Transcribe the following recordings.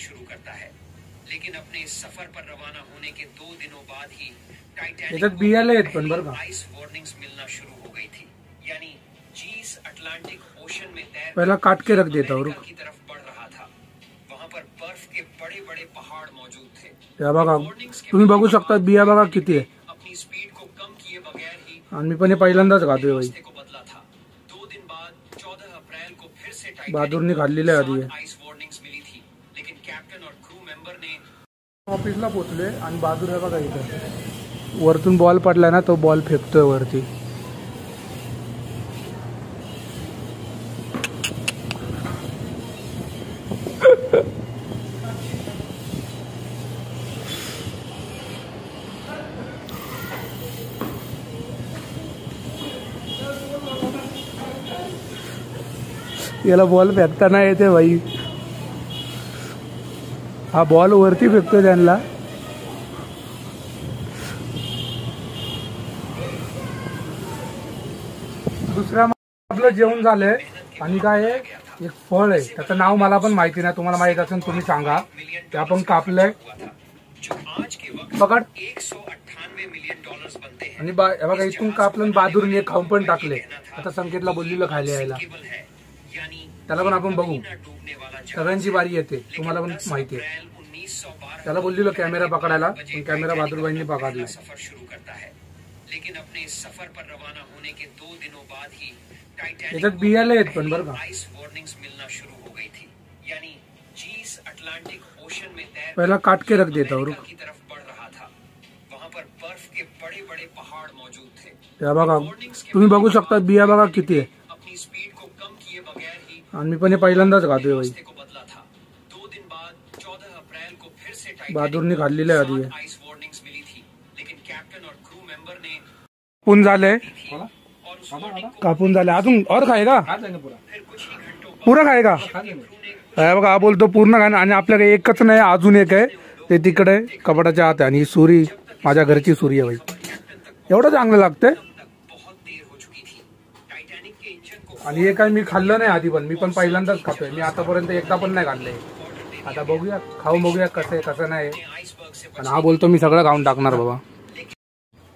शुरू करता है, लेकिन अपने इस सफर पर रवाना होने के 2 दिनों बाद ही आइस वार्निंग्स मिलना शुरू हो गई थी। यानी जीस अटलांटिक ओशन में पहला काट के रख देता हूँ की तरफ बढ़ रहा था। वहाँ पर बर्फ के बड़े बड़े पहाड़ मौजूद थे। या बघा, तुम्ही बघू शकता बिया बघा किती आहे। अपनी स्पीड को कम किए बगैर ही आणि पण हे पहिल्यांदाच खातोय भाई। 2 दिन बाद 14 अप्रैल को फिर से बहादुरने खाल्लेले आधी आइस वार्निंग्स मिली थी, लेकिन कैप्टन और क्रू मेंबर ने ऑफिसला पोहोचले आणि बहादुर बघा इथं वरतून बॉल पडला ना, तो बॉल फेकतोय वरती। याला बॉल फेकताना येते भाई। हा बॉल वरती फेकतोय त्यांना। दुसरा आपलं जेवण झालंय आणि काय आहे, एक फळ आहे, त्याचं नाव मला पण माहिती नाही, तुम्हाला माहित असेल तुम्ही सांगा। ते आपण कापलंय पकड आणि बघा इथून कापलं, बहादुरने खाऊन पण टाकले। आता संकेतला बोललेलं खायला यायला, त्याला पण आपण बघू। सगळ्यांची बारी येते, तुम्हाला पण माहिती आहे। त्याला बोललेलं कॅमेरा पकडायला, पण कॅमेरा बहादुरबाईंनी पकडला। लेकिन अपने इस सफर पर रवाना होने के 2 दिनों बाद ही याच्यात बियाले आहेत पण बरं का, आइस वार्निंग्स मिलना शुरू हो गई थी। यानी जीस अटलांटिक ओशन में पहला काट के रख देता हूँ की तरफ बढ़ रहा था। वहाँ पर बर्फ के बड़े बड़े पहाड़ मौजूद थे। या बघा, तुम्ही बघू शकता बिया बघा किती आहे। अपनी स्पीड को कम किए बगैर ही आणि मी पण हे पहिल्यांदाच खातोय भाई। 2 दिन बाद 14 अप्रैल को फिर से बहादुरने खाल्लेले आधी आइस वार्निंग्स मिली थी, लेकिन कैप्टन और क्रू मेंबर ने कापून झाले, कापून झाले। अजून और खाएगा, पूरा खाएगा। बघा हा बोलतो पूर्ण खाणं, आणि आपल्याकडे एकच नाही अजून एक आहे, ते तिकडे कपाटाच्या आत आहे। आणि सुरी माझ्या घरची सुरी आहे भाई, एवढं चांगलं लागतंय। आणि हे काय मी खाल्लं नाही आधी, पण मी पण पहिल्यांदाच खातोय। मी आतापर्यंत एकदा पण नाही खाल्लंय। आता बघूया, खाऊन बघूया कसं आहे कसं नाही। आणि हा बोलतो मी सगळं खाऊन टाकणार बाबा।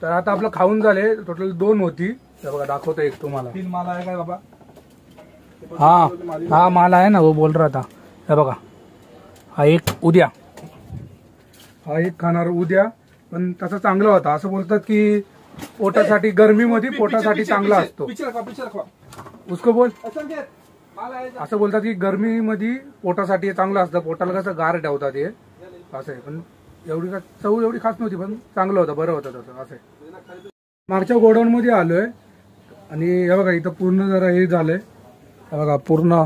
तर आता आपलं खाऊन झाले, टोटल 2 होती। बघा दाखवतो एक तुम्हाला। 3 माल आहे काय बाबा? हा माल आहे ना, वो बोल रहा था। हे बघा, हा एक उद्या, हा एक खाणार उद्या, पण तसा चांगला होता। असं बोलतात की पोटासाठी, गरमीमध्ये पोटासाठी चांगला असतो। उसको बोल, असं बोलतात की गरमीमध्ये पोटासाठी चांगलं असतं। पोटाला कसं गार ठेवतात हे, असं आहे। पण एवढी चव एवढी खास नव्हती, पण चांगलं होतं, बरं होतं तसं। असं मागच्या गोडाऊन मध्ये आलोय, आणि हे बघा इथं पूर्ण जरा हे झालंय। हे बघा पूर्ण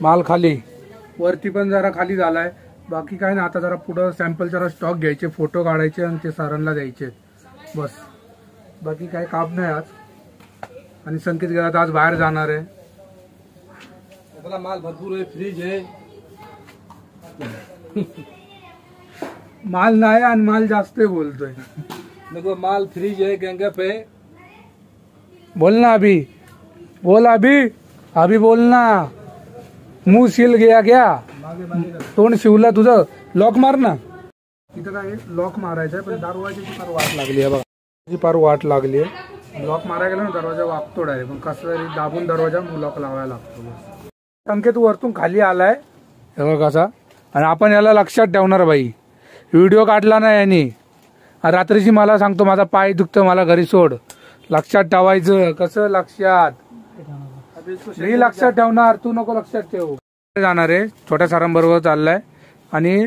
माल खाली, वरती पण जरा खाली झालाय। बाकी काय ना, आता जरा पुढं सॅम्पल जरा स्टॉक घ्यायचे, फोटो काढायचे आणि ते सरांना द्यायचे, बस। बाकी काय काम नाही आज। आणि संकेत गेला आज बाहेर जाणार आहे। माल भरपूर आहे, फ्रीज आहे। माल नाही आणि माल जास्त बोलतोय। देखो माल फ्रीज है, गंगा पे बोलना, अभी बोल, अभी बोलना। मुंह सील गया क्या? तोंड शिवला तुझं, लॉक मार ना। इथं काय लॉक मारायचं आहे, पण दरवाजाची फार वाट लागली आहे बघा, फार वाट लागली आहे। लॉक मारायला गेला ना, दरवाजा वागतो डायरेक्ट, पण कसं तरी दाबून दरवाजा लॉक लावायला लागतो। संकेत वरतून खाली आलाय, हे बघा कसा। आणि आपण याला लक्षात ठेवणार भाई, व्हिडिओ काढला नाही यांनी। रात्रीची मला सांगतो माझा पाय दुखतो, मला घरी सोड। लक्षात ठेवायचं, कसं लक्षात, मी लक्षात ठेवणार, तू नको लक्षात ठेवू। जाणार आहे, छोट्या सरांबरोबर चाललाय। आणि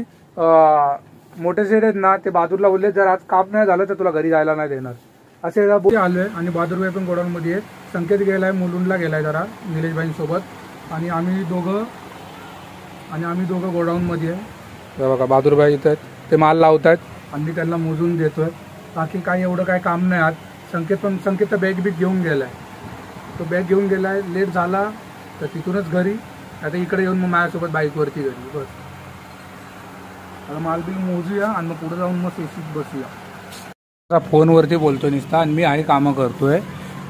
मोठे सेठ आहेत ना, ते बहादूरला बोलले जर आज काम नाही झालं तर तुला घरी जायला नाही देणार, असे आलोय। आणि बहादूरबाई पण गोडाऊन मध्ये आहे, संकेत गेलाय मुलुंडला गेलाय जरा निलेशबाईंसोबत, आणि आम्ही दोघं गोडाऊन मध्ये आहे। बघा बहादूरबाई इथं ते माल लावतायत, आणि मी त्यांना मोजून देतोय। बाकी काही एवढं काय काम नाही आज। संकेत बॅग घेऊन गेलाय, तो बॅग घेऊन गेलाय, लेट झाला तर तिथूनच घरी, आता इकडे येऊन मग माझ्यासोबत बाईकवरती घरी, बस। आता माल बिल मोजूया आणि मग पुढे जाऊन मग एसीत बसूया। फोनवरती बोलतोय नुसता, आणि मी आहे कामं करतोय,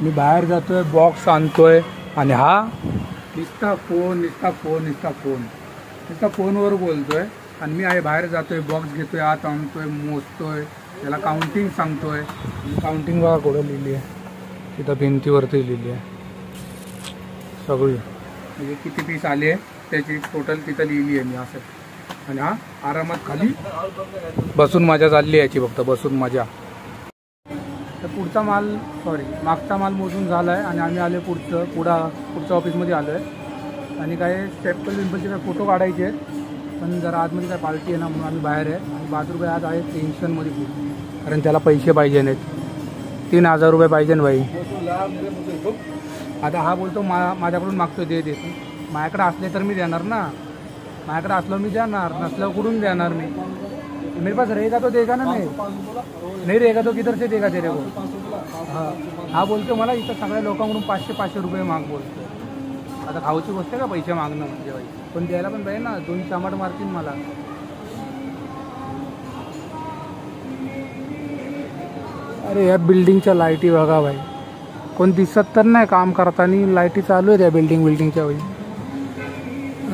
मी बाहेर जातोय, बॉक्स आणतोय, आणि हा नुसता फोन। नुसता फोनवर बोलतोय आणि मी आहे बाहेर जातोय, बॉक्स घेतोय, आत आणतोय, मोजतोय, त्याला काउंटिंग सांगतोय. काउंटिंग बघा कुठं लिहिली आहे, तिथं भिंतीवरती लिहिली आहे सगळी, म्हणजे किती पीस आले त्याची टोटल तिथं लिहिली आहे मी असं. आणि हा आरामात खाली बसून मजा चालली याची, फक्त बसून मजा. तर पुढचा माल मागचा माल मोजून झाला आहे आणि आम्ही आलो पुढच्या ऑफिसमध्ये आलो आहे. आणि काय स्टेपल विम्पलचे काय फोटो काढायचे आहेत, पण जरा आतमध्ये काय पार्टी आहे ना म्हणून आम्ही बाहेर आहे. आणि बहादूर भाई आज आहे टेन्शनमध्ये खूप, कारण त्याला पैसे पाहिजे नाहीत, 3000 रुपये पाहिजे ना भाई. आता हा बोलतो माझ्याकडून मागतो दे. माझ्याकडे असले तर मी देणार ना, माझ्याकडे असलं मी देणार, नसल्यावर कुठून देणार मी. मेरे पास रहेगा तो देगा ना, नहीं रहेगा तो किधर से देगा तेरे को. हा बोलतो मला इथं सगळ्या लोकांकडून 500 रुपये माग बोलतो. आता खाऊची गोष्ट आहे का पैसे मागणं म्हणजे भाई, पण द्यायला पण पाहिजे ना, 2 टमाटर मारतील मला. अरे या बिल्डिंगच्या लाईटी बघा भाई, कोण दिसत तर नाही काम करताना, लाईटी चालू आहे त्या बिल्डिंगच्या भाई.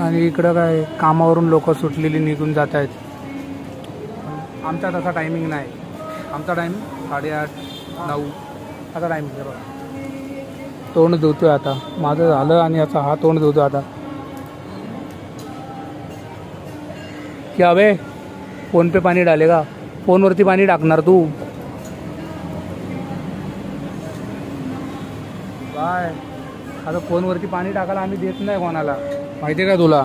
आणि इकडं काय कामावरून लोक सुटलेली निघून जात आहेत. आमचा तसा टायमिंग नाही, आमचा टायमिंग 8:30-9 असा टायमिंग आहे बघा. तोंड धुतोय आता, माझं झालं आणि याचा हा तोंड धुतोय आता. क्या बे फोन पे पाणी डालेगा, फोनवरती पाणी टाकणार तू काय. आता फोनवरती पाणी टाकायला आम्ही देत नाही कोणाला, माहिती आहे का तुला.